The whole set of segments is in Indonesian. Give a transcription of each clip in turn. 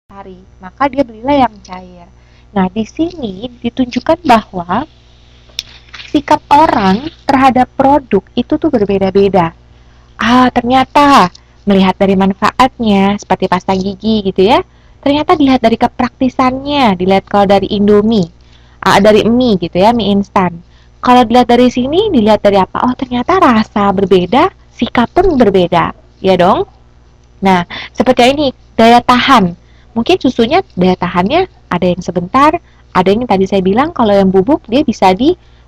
hari, maka dia belilah yang cair. Nah, di sini ditunjukkan bahwa sikap orang terhadap produk itu tuh berbeda-beda. Ternyata melihat dari manfaatnya seperti pasta gigi gitu ya. Ternyata dilihat dari kepraktisannya, dilihat kalau dari Indomie, dari mie gitu ya, mie instan. Kalau dilihat dari sini, dilihat dari apa? Oh, ternyata rasa berbeda, sikap pun berbeda. Ya dong? Nah, seperti ini, daya tahan. Mungkin susunya daya tahannya ada yang sebentar, ada yang tadi saya bilang kalau yang bubuk dia bisa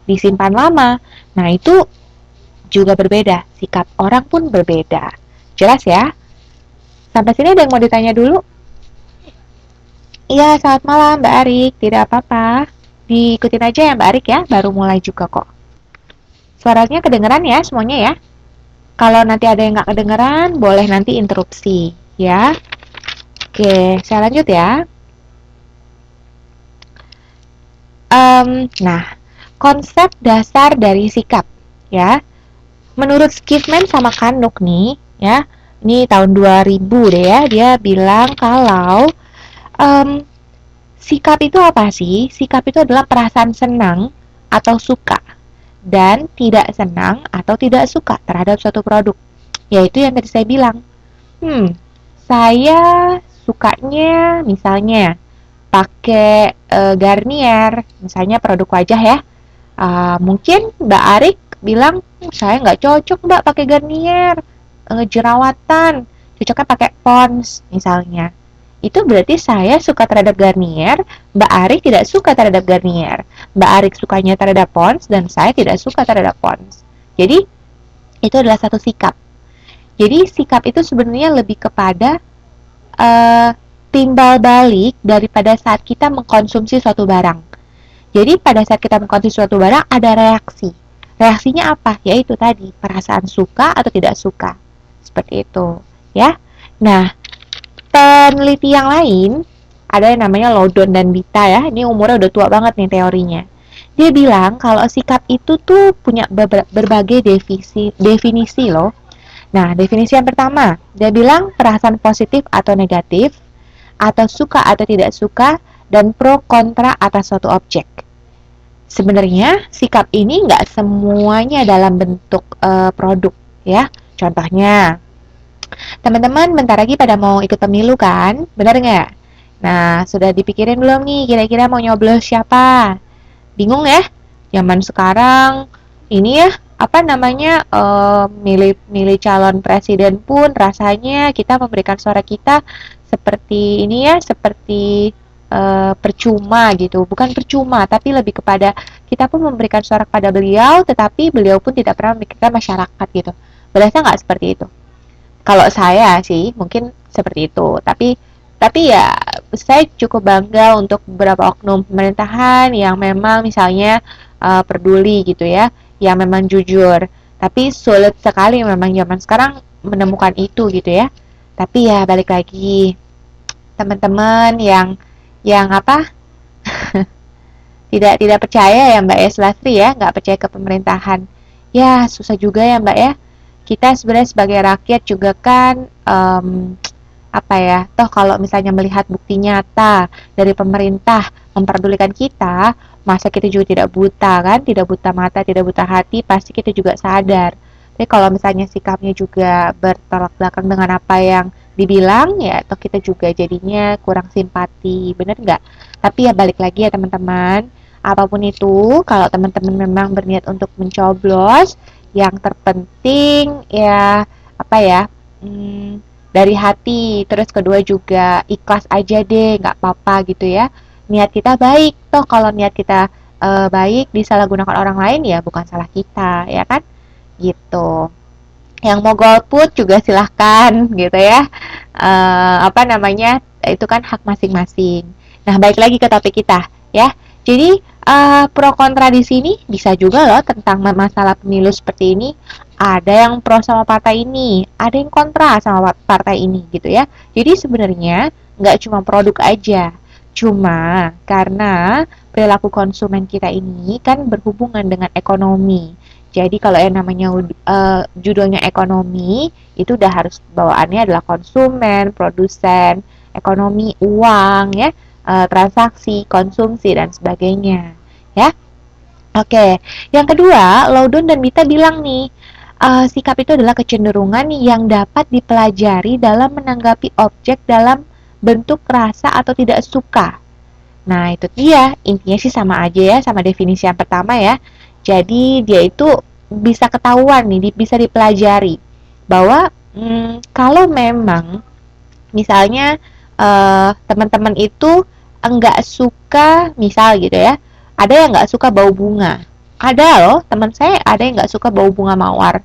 disimpan lama. Nah, itu juga berbeda. Sikap orang pun berbeda. Jelas ya? Sampai sini ada yang mau ditanya dulu? Iya, selamat malam Mbak Arik. Tidak apa-apa. Diikutin aja ya Mbak Arik ya, baru mulai juga kok. Suaranya kedengeran ya semuanya ya? Kalau nanti ada yang nggak kedengeran, boleh nanti interupsi ya. Oke, saya lanjut ya. Nah, konsep dasar dari sikap ya. Menurut Skifman sama Kanuk nih ya, ini tahun 2000 deh ya, dia bilang kalau um, sikap itu apa sih? Sikap itu adalah perasaan senang atau suka dan tidak senang atau tidak suka terhadap suatu produk. Yaitu yang tadi saya bilang. Saya sukanya misalnya pakai Garnier, misalnya produk wajah ya. Mungkin Mbak Arik bilang saya nggak cocok Mbak pakai Garnier, jerawatan, cocoknya pakai Pond's misalnya. Itu berarti saya suka terhadap Garnier, Mbak Arik tidak suka terhadap Garnier. Mbak Arik sukanya terhadap Pond's dan saya tidak suka terhadap Pond's. Jadi itu adalah satu sikap. Jadi sikap itu sebenarnya lebih kepada uh, timbal balik daripada saat kita mengkonsumsi suatu barang. Jadi pada saat kita mengkonsumsi suatu barang ada reaksi. Reaksinya apa? Yaitu tadi perasaan suka atau tidak suka. Seperti itu, ya. Nah, peneliti yang lain ada yang namanya Loudon dan Bita ya. Ini umurnya udah tua banget nih teorinya. Dia bilang kalau sikap itu tuh punya berbagai definisi loh. Nah, definisi yang pertama, dia bilang perasaan positif atau negatif, atau suka atau tidak suka, dan pro kontra atas suatu objek. Sebenarnya sikap ini nggak semuanya dalam bentuk produk ya. Contohnya, teman-teman bentar lagi pada mau ikut pemilu kan? Benar nggak? Nah, sudah dipikirin belum nih kira-kira mau nyoblos siapa? Bingung ya? Zaman sekarang ini ya apa namanya milih calon presiden pun rasanya kita memberikan suara kita seperti ini ya seperti percuma gitu, bukan percuma tapi lebih kepada kita pun memberikan suara kepada beliau tetapi beliau pun tidak pernah memikirkan masyarakat gitu. Berasa nggak seperti itu? Kalau saya sih mungkin seperti itu, tapi ya saya cukup bangga untuk beberapa oknum pemerintahan yang memang misalnya peduli gitu ya, yang memang jujur. Tapi sulit sekali memang zaman sekarang menemukan itu gitu ya. Tapi ya balik lagi teman-teman yang apa tidak percaya ya Mbak Eslastri ya, nggak percaya ke pemerintahan. Ya susah juga ya Mbak ya. Kita sebenarnya sebagai rakyat juga kan apa ya, toh kalau misalnya melihat bukti nyata dari pemerintah memperdulikan kita, masa kita juga tidak buta kan, tidak buta mata, tidak buta hati, pasti kita juga sadar. Tapi kalau misalnya sikapnya juga bertolak belakang dengan apa yang dibilang, ya toh kita juga jadinya kurang simpati, bener nggak? Tapi ya balik lagi ya teman-teman, apapun itu, kalau teman-teman memang berniat untuk mencoblos, yang terpenting ya apa ya, dari hati, terus kedua juga ikhlas aja deh, nggak apa-apa gitu ya. Niat kita baik, toh kalau niat kita baik disalahgunakan orang lain ya bukan salah kita, ya kan? Gitu. Yang mau golput juga silahkan gitu ya. Apa namanya? Itu kan hak masing-masing. Nah, balik lagi ke topik kita ya. Jadi pro kontra di sini bisa juga loh tentang masalah pemilu seperti ini. Ada yang pro sama partai ini, ada yang kontra sama partai ini gitu ya. Jadi sebenarnya nggak cuma produk aja, cuma karena perilaku konsumen kita ini kan berhubungan dengan ekonomi. Jadi kalau yang namanya judulnya ekonomi, itu udah harus bawaannya adalah konsumen, produsen, ekonomi, uang, ya, transaksi, konsumsi dan sebagainya, ya. Oke, yang kedua, Loudon dan Mita bilang nih, sikap itu adalah kecenderungan yang dapat dipelajari dalam menanggapi objek dalam bentuk rasa atau tidak suka. Nah, itu dia, intinya sih sama aja ya, sama definisi yang pertama ya. Jadi, dia itu bisa ketahuan nih, bisa dipelajari bahwa kalau memang misalnya teman-teman itu enggak suka, misal gitu ya, ada yang enggak suka bau bunga. Ada loh, teman saya ada yang enggak suka bau bunga mawar.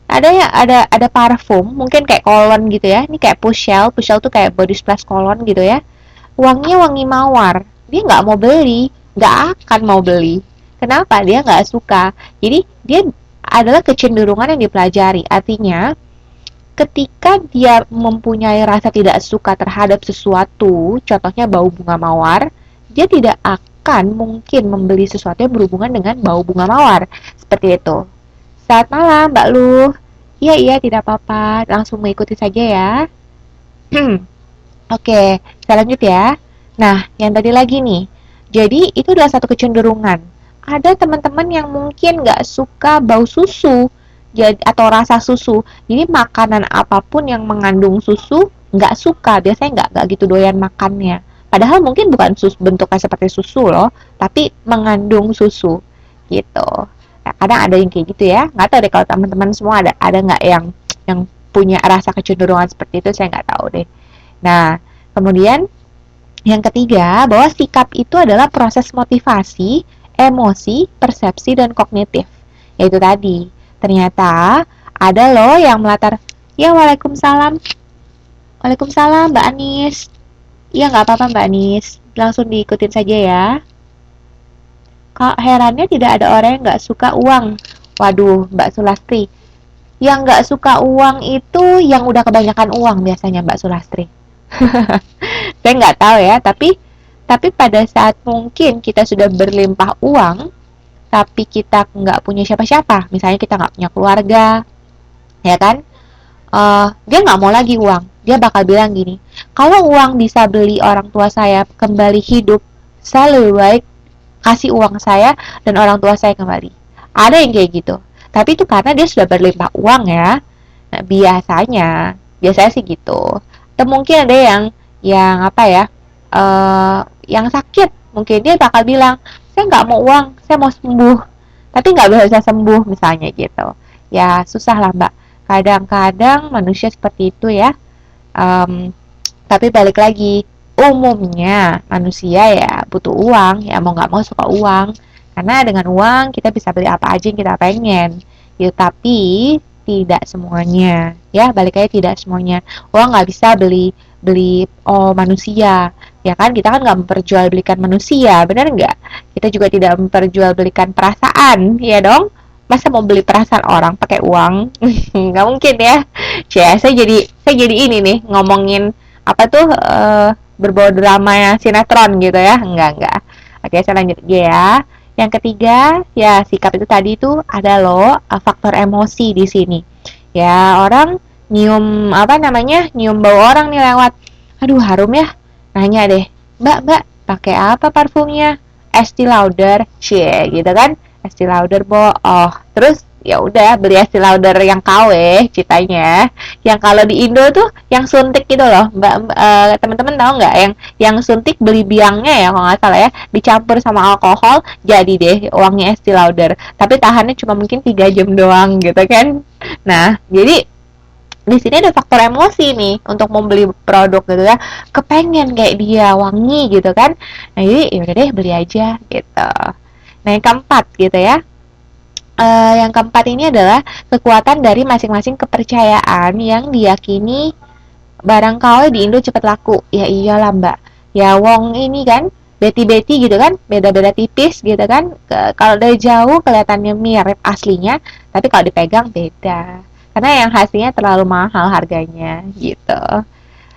Ada ya, ada parfum, mungkin kayak cologne gitu ya. Ini kayak Pushell tuh kayak body splash cologne gitu ya. Wanginya wangi mawar. Dia nggak mau beli, nggak akan mau beli. Kenapa? Dia nggak suka. Jadi dia adalah kecenderungan yang dipelajari. Artinya, ketika dia mempunyai rasa tidak suka terhadap sesuatu, contohnya bau bunga mawar, dia tidak akan mungkin membeli sesuatu yang berhubungan dengan bau bunga mawar. Seperti itu. Selamat malam, Mbak Lu. Iya, iya, tidak apa-apa. Langsung mengikuti saja ya. Oke, saya lanjut ya. Nah, yang tadi lagi nih. Jadi, itu adalah satu kecenderungan. Ada teman-teman yang mungkin nggak suka bau susu atau rasa susu. Jadi, makanan apapun yang mengandung susu nggak suka. Biasanya nggak gitu doyan makannya. Padahal mungkin bukan bentuknya seperti susu loh, tapi mengandung susu gitu. Nah, kadang ada yang kayak gitu ya. Nggak tahu deh kalau teman-teman semua ada nggak yang punya rasa kecenderungan seperti itu, saya nggak tahu deh. Nah, kemudian yang ketiga, bahwa sikap itu adalah proses motivasi, emosi, persepsi, dan kognitif. Yaitu tadi, ternyata ada loh yang melatar, ya waalaikumsalam, waalaikumsalam Mbak Anis. Iya nggak apa-apa Mbak Anis, langsung diikutin saja ya. Kak, herannya tidak ada orang yang nggak suka uang. Waduh, Mbak Sulastri. Yang nggak suka uang itu yang udah kebanyakan uang biasanya Mbak Sulastri. Saya nggak tahu ya, tapi pada saat mungkin kita sudah berlimpah uang, tapi kita nggak punya siapa-siapa, misalnya kita nggak punya keluarga, ya kan? Dia nggak mau lagi uang. Dia bakal bilang gini, kalau uang bisa beli orang tua saya kembali hidup, saya lebih baik kasih uang saya dan orang tua saya kembali. Ada yang kayak gitu. Tapi itu karena dia sudah berlimpah uang ya. Nah, biasanya sih gitu. Atau mungkin ada yang apa ya, yang sakit, mungkin dia bakal bilang, saya nggak mau uang, saya mau sembuh, tapi nggak bisa sembuh misalnya gitu. Ya susah lah Mbak. Kadang-kadang manusia seperti itu ya. Tapi balik lagi, umumnya manusia ya butuh uang, ya mau nggak mau suka uang. Karena dengan uang kita bisa beli apa aja yang kita pengen. Ya, tapi tidak semuanya. Ya, balik lagi tidak semuanya. Uang nggak bisa beli manusia. Ya kan, kita kan nggak memperjualbelikan manusia, benar nggak? Kita juga tidak memperjualbelikan perasaan, ya dong? Masa mau beli perasaan orang pakai uang? Nggak mungkin ya. Saya jadi ini nih ngomongin apa tuh berbau drama ya, sinetron gitu ya. Enggak. Oke, saya lanjut ya. Yang ketiga, ya sikap itu tadi itu ada loh faktor emosi di sini. Ya, orang nyium nyium bau orang nih lewat. Aduh, harum ya. Nanya deh, Mbak, pakai apa parfumnya? Estee Lauder, cie, gitu kan? Estee Lauder, oh, terus ya udah beli Estee Lauder yang KW ceritanya. Yang kalau di Indo tuh yang suntik gitu loh, teman-teman tahu nggak yang suntik beli biangnya ya kalau nggak salah ya, dicampur sama alkohol jadi deh uangnya Estee Lauder. Tapi tahannya cuma mungkin 3 jam doang gitu kan. Nah, jadi di sini ada faktor emosi nih untuk membeli produk gitu ya, kepengen kayak dia wangi gitu kan. Nah jadi yaudah deh beli aja gitu. Nah yang keempat gitu ya, yang keempat ini adalah kekuatan dari masing-masing kepercayaan yang diyakini barang KW di Indo cepat laku. Ya iyalah Mbak, ya wong ini kan Betty gitu kan, beda-beda tipis gitu kan. Kalau dari jauh kelihatannya mirip aslinya, tapi kalau dipegang beda. Karena yang hasilnya terlalu mahal harganya gitu.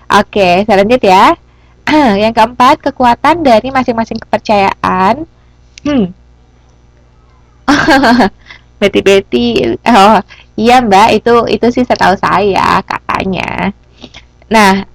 Oke, saya lanjut ya. Yang keempat, kekuatan dari masing-masing kepercayaan. Betty. Oh, iya Mbak, itu sih setahu saya katanya. Nah,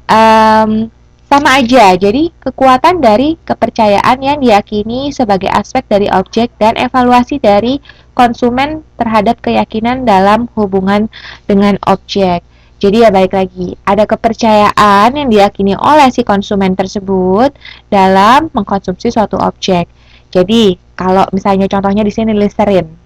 Sama aja, jadi kekuatan dari kepercayaan yang diyakini sebagai aspek dari objek dan evaluasi dari konsumen terhadap keyakinan dalam hubungan dengan objek. Jadi ya balik lagi, ada kepercayaan yang diyakini oleh si konsumen tersebut dalam mengkonsumsi suatu objek. Jadi, kalau misalnya contohnya di sini Listerine.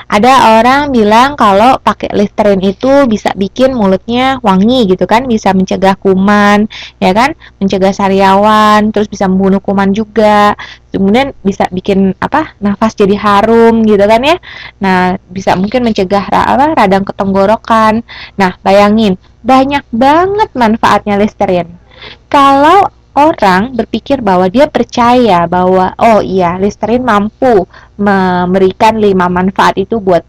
Ada orang bilang kalau pakai Listerine itu bisa bikin mulutnya wangi gitu kan, bisa mencegah kuman, ya kan, mencegah sariawan, terus bisa membunuh kuman juga. Kemudian bisa bikin nafas jadi harum gitu kan ya. Nah, bisa mungkin mencegah radang tenggorokan. Nah, bayangin, banyak banget manfaatnya Listerine. Kalau orang berpikir bahwa dia percaya bahwa oh iya Listerine mampu memberikan 5 manfaat itu buat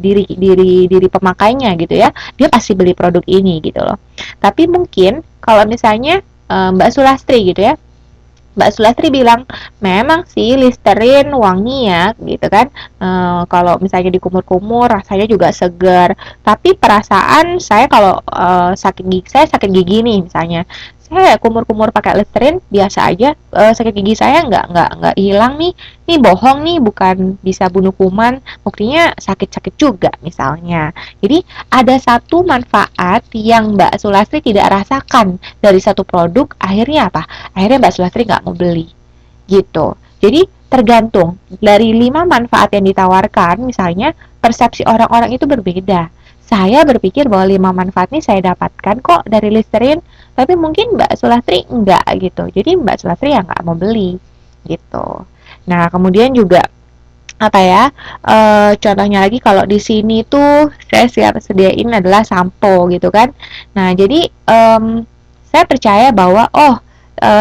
diri pemakainya gitu ya, dia pasti beli produk ini gitu loh. Tapi mungkin kalau misalnya Mbak Sulastri gitu ya, Mbak Sulastri bilang, memang sih Listerine wangi ya, gitu kan. Kalau misalnya dikumur-kumur, rasanya juga segar. Tapi perasaan saya kalau saya sakit gigi nih misalnya, saya kumur-kumur pakai Listerine biasa aja, sakit gigi saya nggak hilang nih. Nih bohong nih, bukan bisa bunuh kuman, buktinya sakit-sakit juga misalnya. Jadi ada satu manfaat yang Mbak Sulastri tidak rasakan dari satu produk, akhirnya apa? Akhirnya Mbak Sulastri nggak mau beli gitu. Jadi tergantung dari 5 manfaat yang ditawarkan, misalnya persepsi orang-orang itu berbeda. Saya berpikir bahwa 5 manfaat ini saya dapatkan kok dari Listerine, tapi mungkin Mbak Sulastri enggak gitu. Jadi Mbak Sulastri ya nggak mau beli gitu. Nah, kemudian juga contohnya lagi kalau di sini tuh saya sediain adalah sampo gitu kan. Nah, jadi saya percaya bahwa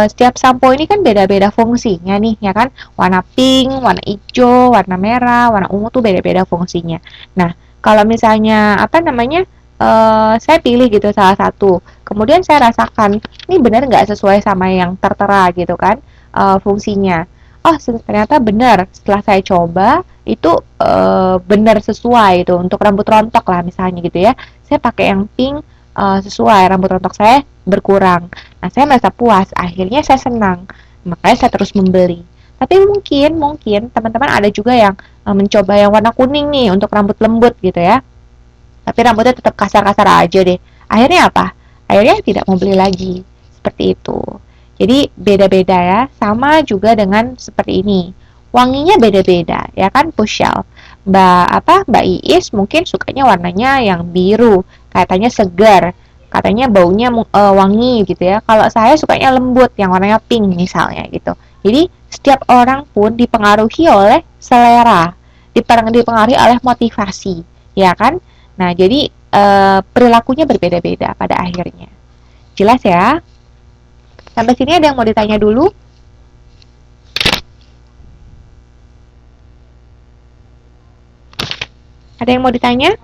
setiap sampo ini kan beda-beda fungsinya nih ya kan, warna pink, warna hijau, warna merah, warna ungu tuh beda-beda fungsinya. Nah, kalau misalnya saya pilih gitu salah satu, kemudian saya rasakan ini benar nggak sesuai sama yang tertera gitu kan fungsinya. Oh, ternyata benar, setelah saya coba itu benar sesuai itu untuk rambut rontok lah misalnya gitu ya, saya pakai yang pink, sesuai, rambut rontok saya berkurang. Nah, saya merasa puas, akhirnya saya senang, makanya saya terus membeli. Tapi mungkin teman-teman ada juga yang mencoba yang warna kuning nih untuk rambut lembut gitu ya, tapi rambutnya tetap kasar-kasar aja deh. Akhirnya apa? Akhirnya tidak mau beli lagi. Seperti itu. Jadi beda-beda ya. Sama juga dengan seperti ini. Wanginya beda-beda, ya kan, Pushel. Mbak Iis mungkin sukanya warnanya yang biru, katanya segar, katanya baunya wangi gitu ya. Kalau saya sukanya lembut, yang warnanya pink misalnya gitu. Jadi setiap orang pun dipengaruhi oleh selera, dipengaruhi oleh motivasi, ya kan? Nah, jadi perilakunya berbeda-beda pada akhirnya. Jelas ya? Sampai sini ada yang mau ditanya dulu? Ada yang mau ditanya?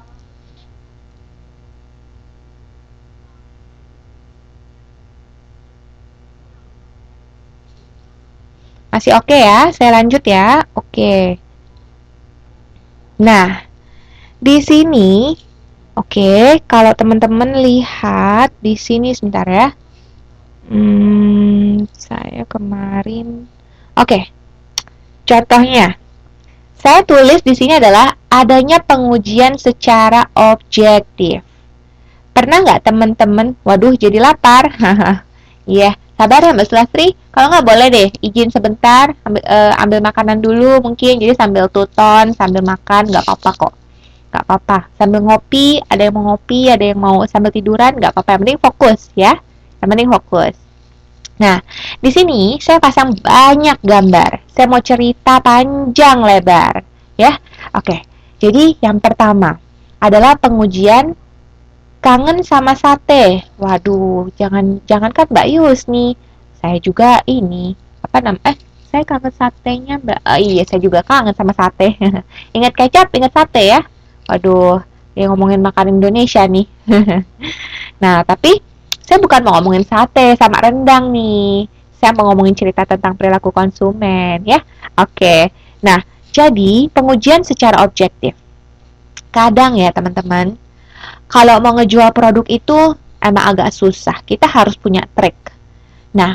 Masih oke ya? Saya lanjut ya. Oke. Nah, di sini, oke, kalau teman-teman lihat di sini sebentar ya. Saya kemarin, oke, contohnya, saya tulis di sini adalah adanya pengujian secara objektif. Pernah nggak teman-teman? Waduh, jadi lapar. Iya, sabar ya Mbak Sulastri. Kalau nggak boleh deh, izin sebentar, ambil makanan dulu mungkin. Jadi sambil tuton, sambil makan, nggak apa-apa kok. Nggak apa-apa. Sambil ngopi, ada yang mau ngopi, ada yang mau sambil tiduran, nggak apa-apa. Yang penting fokus ya. Yang penting fokus. Nah, di sini saya pasang banyak gambar. Saya mau cerita panjang lebar, ya. Oke. Jadi yang pertama adalah pengujian kangen sama sate. Waduh, jangankan Mbak Yus nih. Saya juga ini saya kangen satenya Mbak. Iya, saya juga kangen sama sate. Ingat kecap, ingat sate ya. Waduh, yang ngomongin makan Indonesia nih. Nah, tapi saya bukan mau ngomongin sate sama rendang nih. Saya mau ngomongin cerita tentang perilaku konsumen ya. Oke. Nah, jadi pengujian secara objektif. Kadang ya teman-teman, kalau mau ngejual produk itu emang agak susah. Kita harus punya trik. Nah,